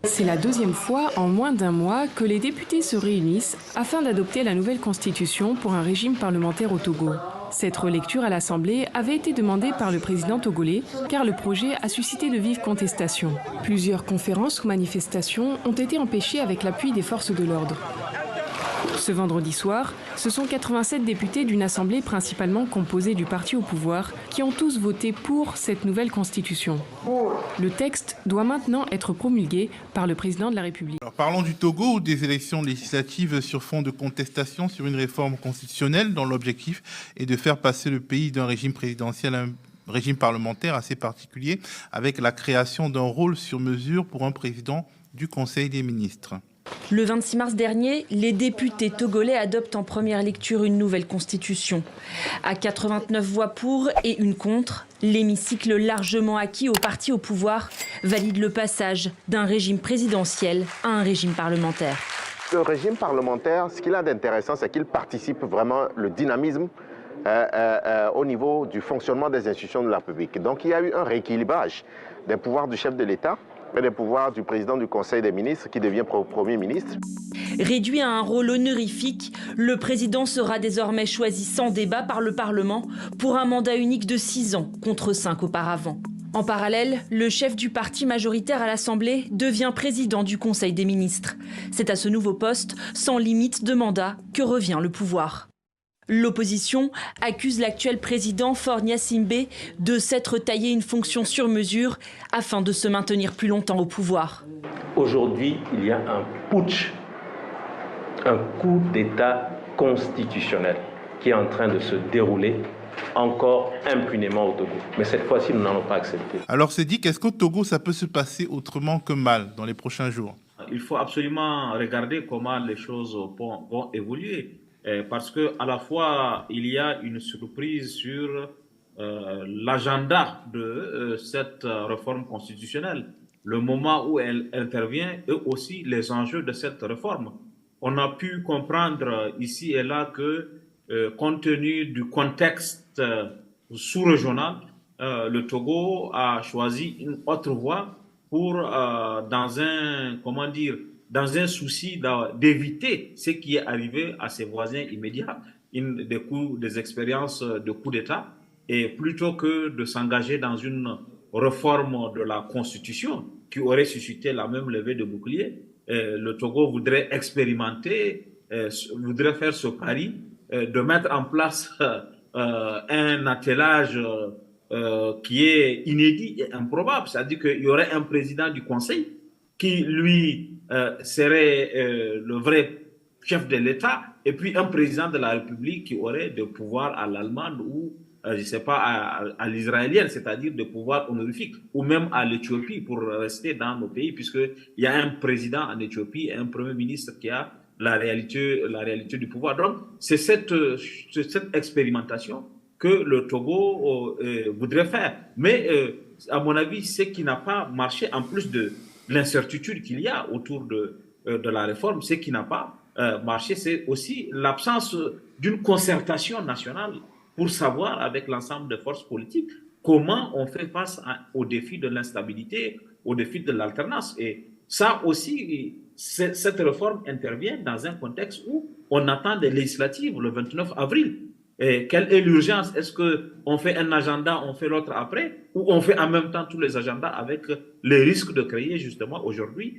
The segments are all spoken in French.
C'est la deuxième fois en moins d'un mois que les députés se réunissent afin d'adopter la nouvelle constitution pour un régime parlementaire au Togo. Cette relecture à l'Assemblée avait été demandée par le président togolais car le projet a suscité de vives contestations. Plusieurs conférences ou manifestations ont été empêchées avec l'appui des forces de l'ordre. Ce vendredi soir, ce sont 87 députés d'une assemblée principalement composée du parti au pouvoir qui ont tous voté pour cette nouvelle constitution. Le texte doit maintenant être promulgué par le président de la République. Alors, parlons du Togo, où des élections législatives sur fond de contestation sur une réforme constitutionnelle dont l'objectif est de faire passer le pays d'un régime présidentiel à un régime parlementaire assez particulier, avec la création d'un rôle sur mesure pour un président du Conseil des ministres. Le 26 mars dernier, les députés togolais adoptent en première lecture une nouvelle constitution. À 89 voix pour et une contre, l'hémicycle largement acquis au parti au pouvoir valide le passage d'un régime présidentiel à un régime parlementaire. Le régime parlementaire, ce qu'il a d'intéressant, c'est qu'il participe vraiment le dynamisme au niveau du fonctionnement des institutions de la République. Donc il y a eu un rééquilibrage des pouvoirs du chef de l'État et des pouvoirs du président du Conseil des ministres qui devient Premier ministre. Réduit à un rôle honorifique, le président sera désormais choisi sans débat par le Parlement pour un mandat unique de 6 ans contre 5 auparavant. En parallèle, le chef du parti majoritaire à l'Assemblée devient président du Conseil des ministres. C'est à ce nouveau poste, sans limite de mandat, que revient le pouvoir. L'opposition accuse l'actuel président Faure Gnassingbé de s'être taillé une fonction sur mesure afin de se maintenir plus longtemps au pouvoir. Aujourd'hui, il y a un putsch, un coup d'État constitutionnel qui est en train de se dérouler encore impunément au Togo. Mais cette fois-ci, nous n'allons pas accepter. Alors c'est dit, qu'est-ce qu'au Togo, ça peut se passer autrement que mal dans les prochains jours? Il faut absolument regarder comment les choses vont évoluer. Parce qu'à la fois, il y a une surprise sur l'agenda de cette réforme constitutionnelle, le moment où elle intervient et aussi les enjeux de cette réforme. On a pu comprendre ici et là que, compte tenu du contexte sous-régional, le Togo a choisi une autre voie pour, dans un souci d'éviter ce qui est arrivé à ses voisins immédiats, des expériences de coup d'État, et plutôt que de s'engager dans une réforme de la Constitution qui aurait suscité la même levée de bouclier, le Togo voudrait expérimenter, voudrait faire ce pari de mettre en place un attelage qui est inédit et improbable, c'est-à-dire qu'il y aurait un président du Conseil qui, lui, serait le vrai chef de l'État, et puis un président de la République qui aurait des pouvoirs à l'allemande ou, je ne sais pas, à l'israélienne, c'est-à-dire des pouvoirs honorifiques, ou même à l'Éthiopie, pour rester dans nos pays, puisqu'il y a un président en Éthiopie et un premier ministre qui a la réalité du pouvoir. Donc, c'est cette expérimentation que le Togo voudrait faire. Mais, à mon avis, ce qui n'a pas marché, en plus de l'incertitude qu'il y a autour de la réforme, ce qui n'a pas marché, c'est aussi l'absence d'une concertation nationale pour savoir, avec l'ensemble des forces politiques, comment on fait face au défi de l'instabilité, au défi de l'alternance. Et ça aussi, cette réforme intervient dans un contexte où on attend des législatives le 29 avril. Et quelle est l'urgence? Est-ce qu'on fait un agenda, on fait l'autre après, ou on fait en même temps tous les agendas avec les risques de créer justement aujourd'hui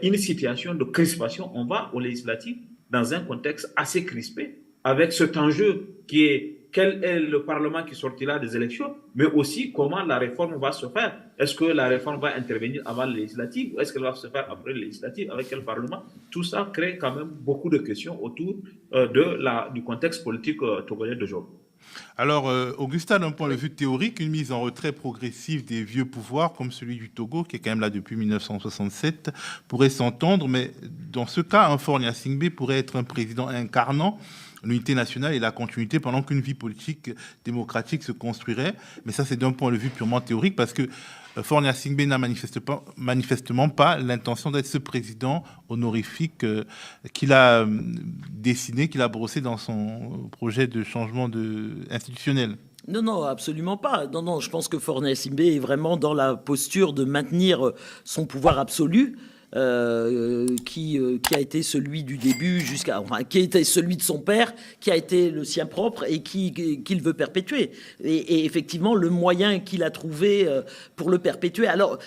une situation de crispation? On va aux législatives dans un contexte assez crispé, avec cet enjeu qui est quel est le Parlement qui sortira des élections, mais aussi comment la réforme va se faire. Est-ce que la réforme va intervenir avant les législatives ou est-ce qu'elle va se faire après les législatives? Avec quel Parlement? Tout ça crée quand même beaucoup de questions autour du contexte politique togolais d'aujourd'hui. Alors, Augustin, d'un point de vue théorique, une mise en retrait progressive des vieux pouvoirs, comme celui du Togo, qui est quand même là depuis 1967, pourrait s'entendre, mais dans ce cas, un Faure Gnassingbé pourrait être un président incarnant l'unité nationale et la continuité pendant qu'une vie politique démocratique se construirait. Mais ça, c'est d'un point de vue purement théorique, parce que Faure Gnassingbé n'a manifestement pas l'intention d'être ce président honorifique qu'il a dessiné, qu'il a brossé dans son projet de changement institutionnel. Non, absolument pas. Non, je pense que Faure Gnassingbé est vraiment dans la posture de maintenir son pouvoir absolu qui a été celui du début qui était celui de son père, qui a été le sien propre et qu'il veut perpétuer. Et effectivement, le moyen qu'il a trouvé pour le perpétuer. Alors,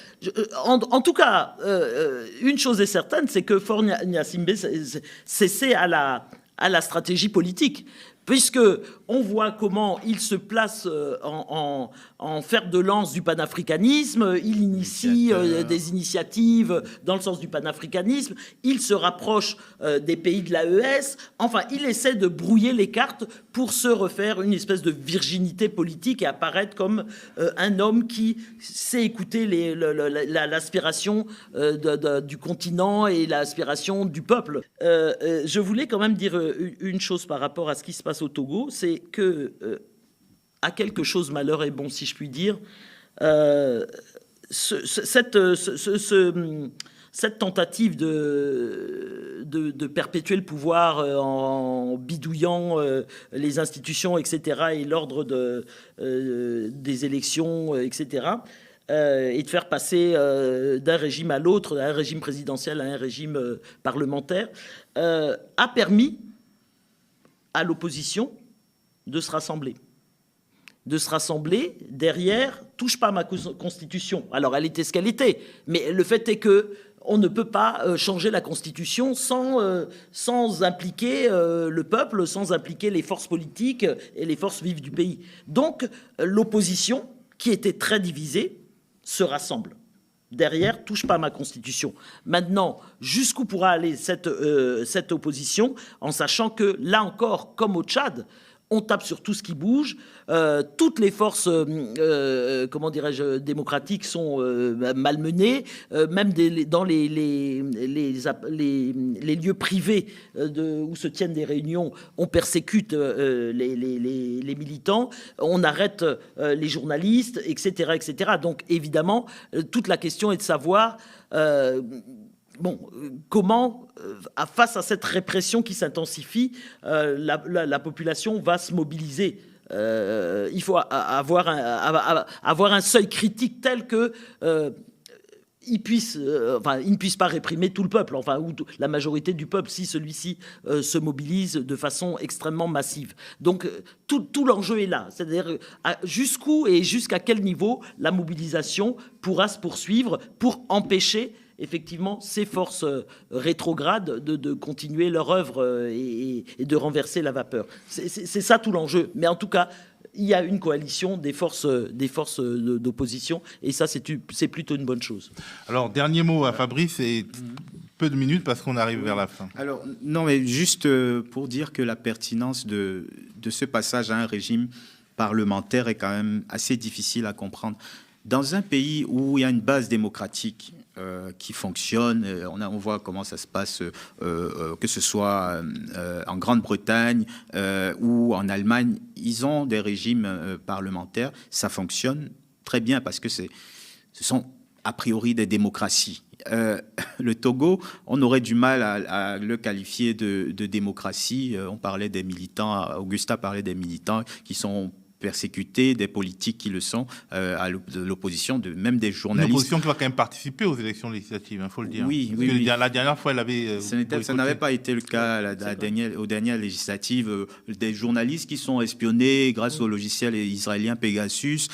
en tout cas, une chose est certaine, c'est que Faure Gnassingbé cessait à la stratégie politique. Puisque on voit comment il se place en fer de lance du panafricanisme, il initie des initiatives dans le sens du panafricanisme, il se rapproche des pays de l'AES, enfin il essaie de brouiller les cartes pour se refaire une espèce de virginité politique et apparaître comme un homme qui sait écouter l'aspiration du continent et l'aspiration du peuple. Je voulais quand même dire une chose par rapport à ce qui se passe au Togo, c'est que, à quelque chose malheur est bon, si je puis dire, cette tentative de perpétuer le pouvoir en bidouillant les institutions, etc., et l'ordre des élections, etc., et de faire passer d'un régime à l'autre, d'un régime présidentiel à un régime parlementaire, a permis à l'opposition de se rassembler. De se rassembler derrière « touche pas à ma constitution ». Alors, elle était ce qu'elle était, mais le fait est qu'on ne peut pas changer la constitution sans impliquer le peuple, sans impliquer les forces politiques et les forces vives du pays. Donc, l'opposition, qui était très divisée, se rassemble. Derrière, touche pas à ma constitution. Maintenant, jusqu'où pourra aller cette opposition, en sachant que, là encore, comme au Tchad, on tape sur tout ce qui bouge. Toutes les forces, démocratiques sont malmenées. Même dans les lieux privés où se tiennent des réunions, on persécute les militants, on arrête les journalistes, etc., etc. Donc, évidemment, toute la question est de savoir... comment, face à cette répression qui s'intensifie, la population va se mobiliser. Il faut avoir un seuil critique tel que il ne puisse pas réprimer tout le peuple, ou la majorité du peuple, si celui-ci se mobilise de façon extrêmement massive. Donc, tout l'enjeu est là. C'est-à-dire jusqu'où et jusqu'à quel niveau la mobilisation pourra se poursuivre pour empêcher effectivement ces forces rétrogrades de continuer leur œuvre et de renverser la vapeur. C'est ça tout l'enjeu. Mais en tout cas, il y a une coalition des forces d'opposition et ça, c'est plutôt une bonne chose. Alors, dernier mot à Fabrice et peu de minutes parce qu'on arrive vers la fin. Alors, non, mais juste pour dire que la pertinence de ce passage à un régime parlementaire est quand même assez difficile à comprendre. Dans un pays où il y a une base démocratique qui fonctionne, on voit comment ça se passe, que ce soit en Grande-Bretagne ou en Allemagne, ils ont des régimes parlementaires, ça fonctionne très bien parce que ce sont a priori des démocraties. Le Togo, on aurait du mal à le qualifier de démocratie. On parlait des militants, Augusta parlait des militants qui sont persécutés, des politiques qui le sont, à l'opposition, même des journalistes. Une opposition qui va quand même participer aux élections législatives, il faut le dire. Oui. La dernière fois, elle avait... Ça n'avait pas été le cas aux dernières législatives. Des journalistes qui sont espionnés grâce au logiciel israélien Pegasus.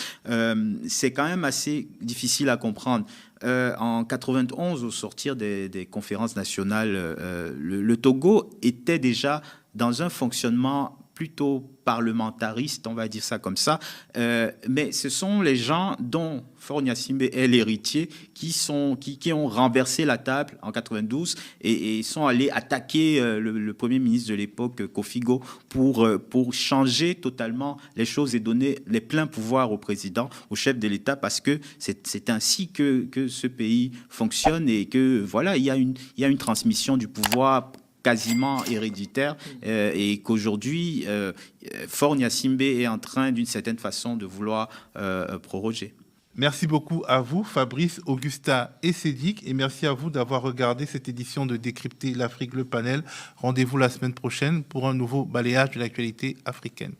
C'est quand même assez difficile à comprendre. En 91, au sortir des conférences nationales, le Togo était déjà dans un fonctionnement plutôt parlementariste, on va dire ça comme ça, mais ce sont les gens dont Faure Gnassingbé est l'héritier qui ont renversé la table en 92 et sont allés attaquer le Premier ministre de l'époque, Kofigo, pour changer totalement les choses et donner les pleins pouvoirs au président, au chef de l'État, parce que c'est ainsi que ce pays fonctionne et que voilà, il y a une transmission du pouvoir quasiment héréditaire et qu'aujourd'hui, Faure Gnassingbé est en train, d'une certaine façon, de vouloir proroger. Merci beaucoup à vous, Fabrice, Augusta et Cédric, et merci à vous d'avoir regardé cette édition de Décrypter l'Afrique, le panel. Rendez-vous la semaine prochaine pour un nouveau balayage de l'actualité africaine.